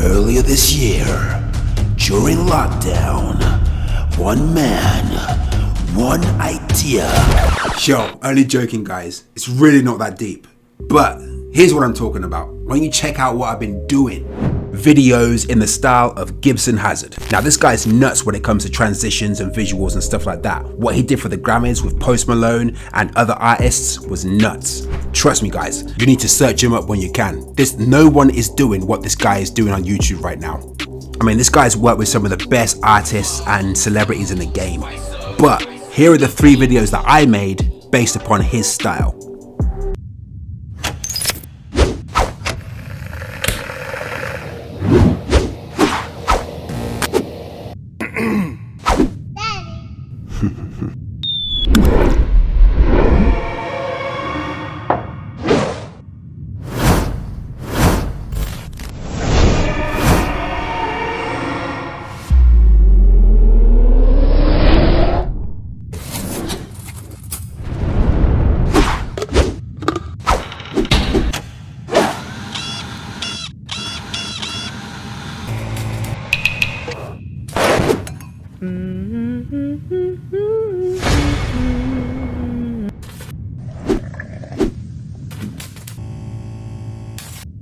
Earlier this year, during lockdown, one man, one idea. Yo, only joking guys, it's really not that deep. But here's what I'm talking about. Why don't you check out what I've been doing? Videos in the style of Gibson Hazard. Now this guy's nuts when it comes to transitions and visuals and stuff like that. What he did for the Grammys with Post Malone and other artists was nuts. Trust me guys, you need to search him up when you can. No one is doing what this guy is doing on YouTube right now. I mean, this guy's worked with some of the best artists and celebrities in the game. But here are the 3 videos that I made based upon his style.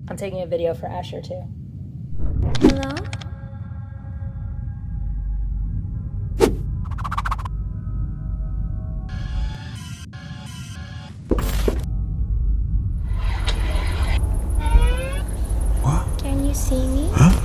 I'm taking a video for Asher too. Hello? What? Can you see me? Huh?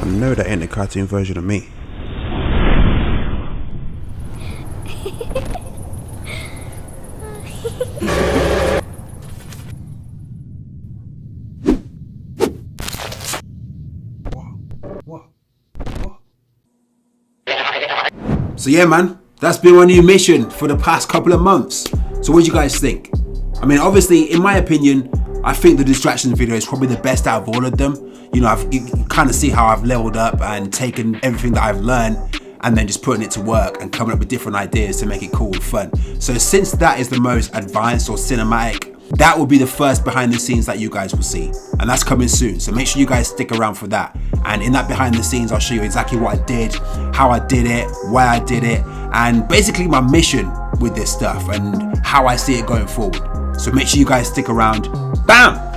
No, that ain't the cartoon version of me. What? So yeah man, that's been my new mission for the past couple of months. So what do you guys think? I mean, obviously, in my opinion, I think the distractions video is probably the best out of all of them. You know, you kind of see how I've leveled up and taken everything that I've learned and then just putting it to work and coming up with different ideas to make it cool and fun. So since that is the most advanced or cinematic, that will be the first behind the scenes that you guys will see. And that's coming soon. So make sure you guys stick around for that. And in that behind the scenes, I'll show you exactly what I did, how I did it, why I did it, and basically my mission with this stuff and how I see it going forward. So make sure you guys stick around. Bam!